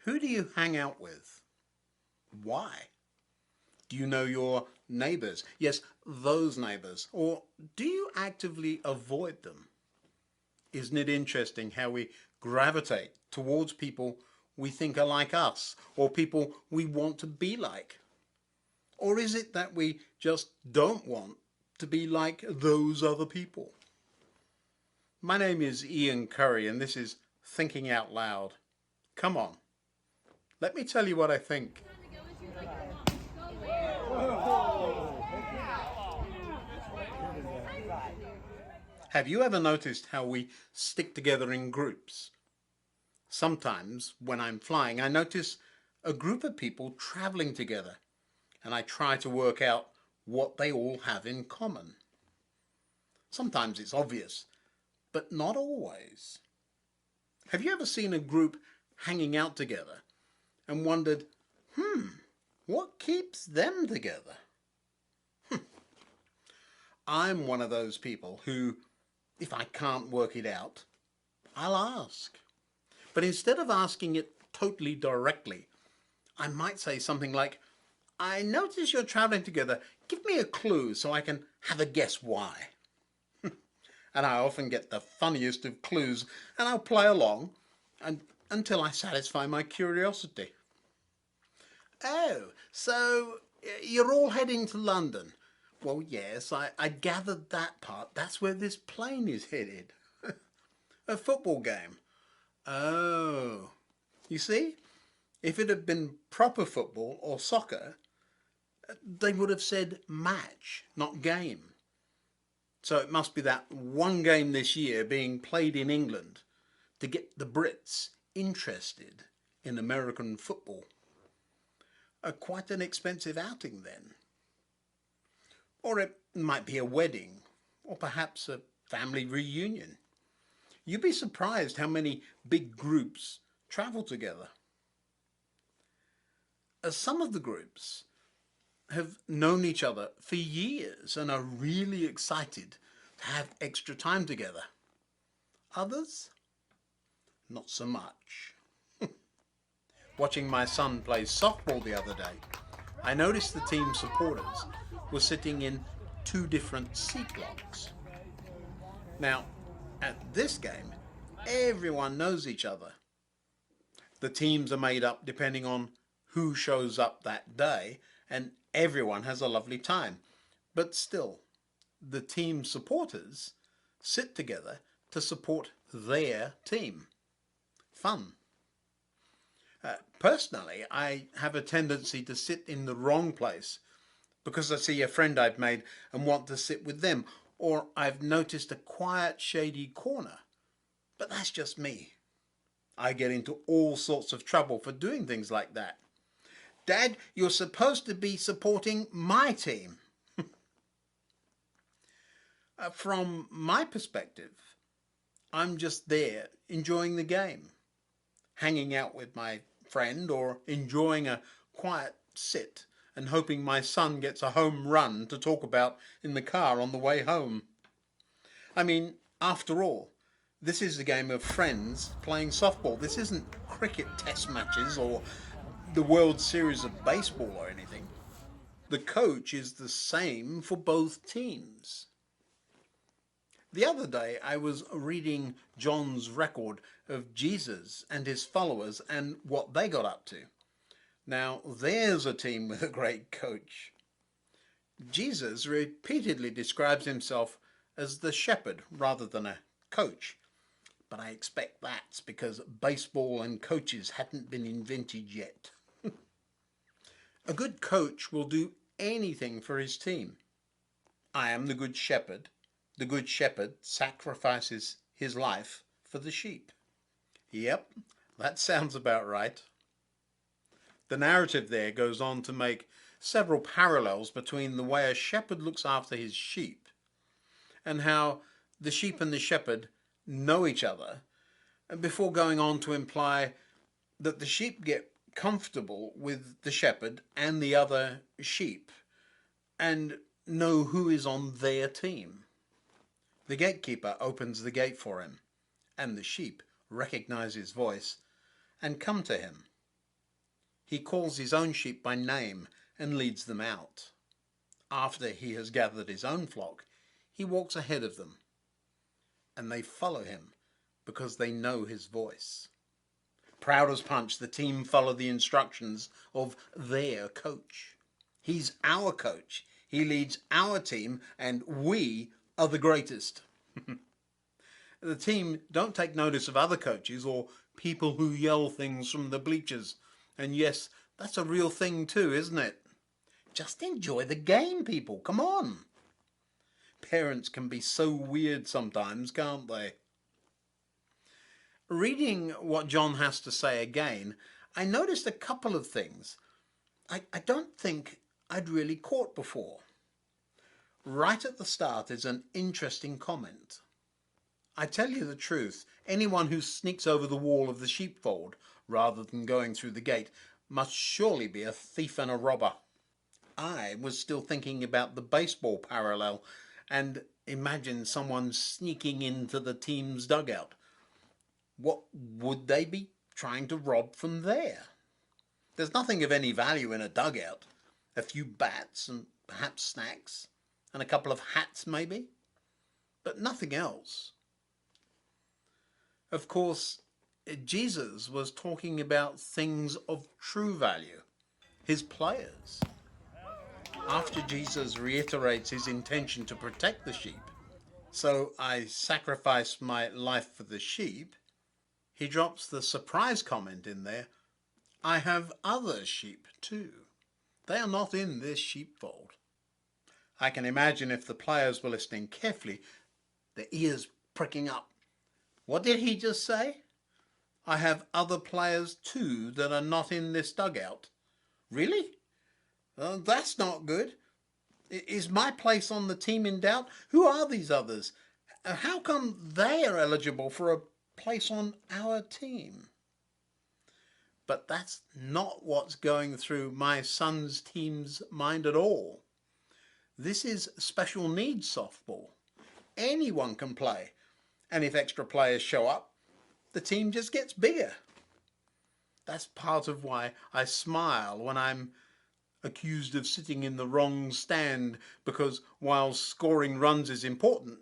Who do you hang out with? Why? Do you know your neighbours? Yes, those neighbours. Or do you actively avoid them? Isn't it interesting how we gravitate towards people we think are like us or people we want to be like? Or is it that we just don't want to be like those other people? My name is Ian Currey and this is Thinking Out Loud. Come on, let me tell you what I think. Have you ever noticed how we stick together in groups? Sometimes when I'm flying, I notice a group of people traveling together and I try to work out what they all have in common. Sometimes it's obvious, but not always. Have you ever seen a group hanging out together and wondered, what keeps them together? I'm one of those people who, if I can't work it out, I'll ask. But instead of asking it totally directly, I might say something like, I notice you're traveling together. Give me a clue so I can have a guess why. And I often get the funniest of clues and I'll play along until I satisfy my curiosity. Oh, so you're all heading to London? Well, yes, I gathered that part. That's where this plane is headed. A football game. Oh, you see? If it had been proper football or soccer, they would have said match, not game. So it must be that one game this year being played in England to get the Brits interested in American football. Quite an expensive outing then. Or it might be a wedding, or perhaps a family reunion. You'd be surprised how many big groups travel together. Some of the groups have known each other for years and are really excited to have extra time together. Others, not so much. Watching my son play softball the other day, I noticed the team supporters were sitting in two different seat blocks. Now, at this game, everyone knows each other. The teams are made up depending on who shows up that day, and everyone has a lovely time. But still, the team supporters sit together to support their team. Fun. Personally, I have a tendency to sit in the wrong place because I see a friend I've made and want to sit with them, or I've noticed a quiet, shady corner. But that's just me. I get into all sorts of trouble for doing things like that. Dad, you're supposed to be supporting my team. From my perspective, I'm just there enjoying the game, hanging out with my friend or enjoying a quiet sit and hoping my son gets a home run to talk about in the car on the way home. I mean, after all, this is a game of friends playing softball. This isn't cricket test matches or the World Series of Baseball or anything. The coach is the same for both teams. The other day I was reading John's record of Jesus and his followers and what they got up to. Now there's a team with a great coach. Jesus repeatedly describes himself as the shepherd rather than a coach. But I expect that's because baseball and coaches hadn't been invented yet. A good coach will do anything for his team. I am the good shepherd. The good shepherd sacrifices his life for the sheep. Yep, that sounds about right. The narrative there goes on to make several parallels between the way a shepherd looks after his sheep and how the sheep and the shepherd know each other, and before going on to imply that the sheep get comfortable with the shepherd and the other sheep and know who is on their team. The gatekeeper opens the gate for him, and the sheep recognize his voice and come to him. He calls his own sheep by name and leads them out. After he has gathered his own flock, he walks ahead of them, and they follow him because they know his voice. Proud as punch, the team follow the instructions of their coach. He's our coach. He leads our team, and we are the greatest. The team don't take notice of other coaches or people who yell things from the bleachers. And yes, that's a real thing too, isn't it? Just enjoy the game, people. Come on. Parents can be so weird sometimes, can't they? Reading what John has to say again, I noticed a couple of things I don't think I'd really caught before. Right at the start is an interesting comment. I tell you the truth, anyone who sneaks over the wall of the sheepfold rather than going through the gate must surely be a thief and a robber. I was still thinking about the baseball parallel and imagined someone sneaking into the team's dugout. What would they be trying to rob from there? There's nothing of any value in a dugout. A few bats and perhaps snacks and a couple of hats maybe, but nothing else. Of course, Jesus was talking about things of true value, his players. After Jesus reiterates his intention to protect the sheep, so I sacrifice my life for the sheep, he drops the surprise comment in there, I have other sheep too. They are not in this sheepfold. I can imagine if the players were listening carefully, their ears pricking up. What did he just say? I have other players too that are not in this dugout. Really? That's not good. Is my place on the team in doubt? Who are these others? How come they are eligible for a place on our team? But that's not what's going through my son's team's mind at all. This is special needs softball. Anyone can play. And if extra players show up, the team just gets bigger. That's part of why I smile when I'm accused of sitting in the wrong stand, because while scoring runs is important,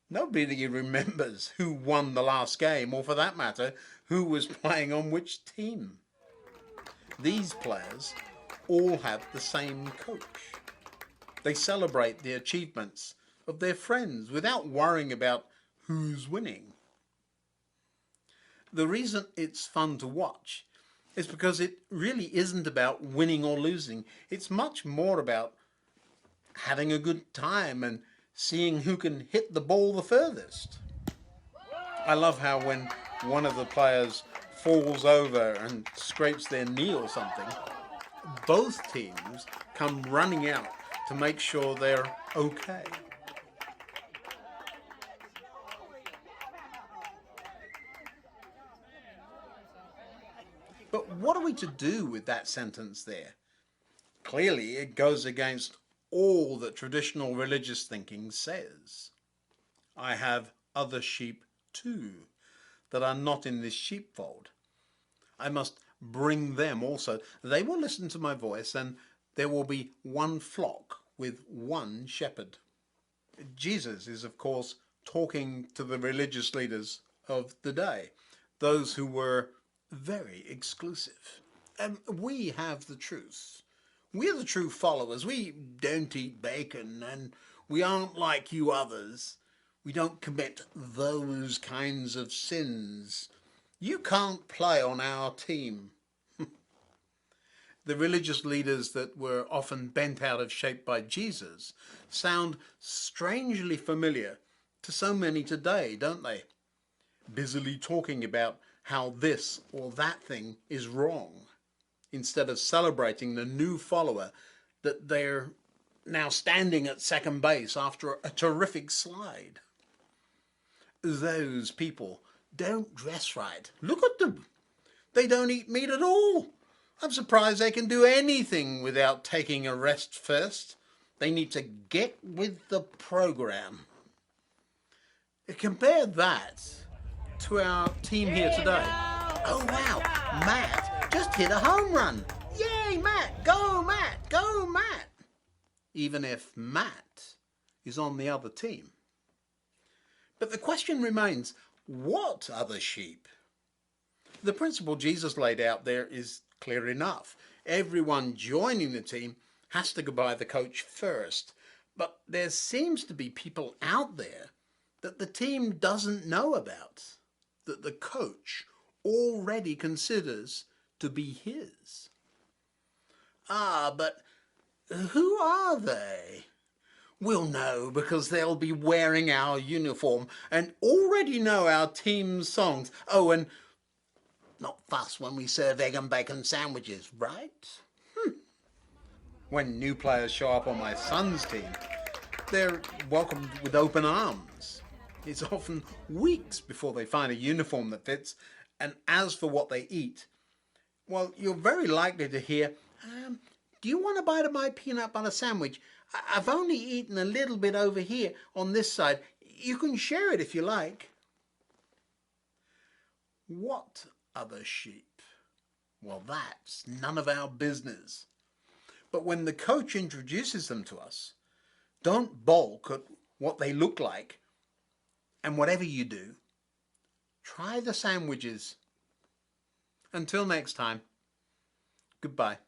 nobody remembers who won the last game, or for that matter, who was playing on which team. These players all have the same coach. They celebrate the achievements of their friends without worrying about who's winning. The reason it's fun to watch is because it really isn't about winning or losing. It's much more about having a good time and seeing who can hit the ball the furthest. I love how when one of the players falls over and scrapes their knee or something, both teams come running out to make sure they're okay. But what are we to do with that sentence there? Clearly, it goes against all that traditional religious thinking says. I have other sheep too that are not in this sheepfold. I must bring them also. They will listen to my voice, and there will be one flock with one shepherd. Jesus is, of course, talking to the religious leaders of the day, those who were very exclusive. We have the truth. We're the true followers. We don't eat bacon, and we aren't like you others. We don't commit those kinds of sins. You can't play on our team. The religious leaders that were often bent out of shape by Jesus sound strangely familiar to so many today, don't they? Busily talking about how this or that thing is wrong, instead of celebrating the new follower that they're now standing at second base after a terrific slide. Those people don't dress right. Look at them. They don't eat meat at all. I'm surprised they can do anything without taking a rest first. They need to get with the program. Compare that to our team here today. Oh wow, Matt just hit a home run. Matt, go Matt, go Matt, even if Matt is on the other team. But the question remains, what other sheep? The principle Jesus laid out there is clear enough. Everyone joining the team has to go by the coach first. But there seems to be people out there that the team doesn't know about, that the coach already considers to be his. But who are they? We'll know because they'll be wearing our uniform and already know our team's songs. Oh, and not fuss when we serve egg and bacon sandwiches, right? When new players show up on my son's team, they're welcomed with open arms. It's often weeks before they find a uniform that fits. And as for what they eat, well, you're very likely to hear, do you want a bite of my peanut butter sandwich? I've only eaten a little bit over here on this side. You can share it if you like. What other sheep? Well, that's none of our business. But when the coach introduces them to us, don't balk at what they look like. And whatever you do, try the sandwiches. Until next time, goodbye.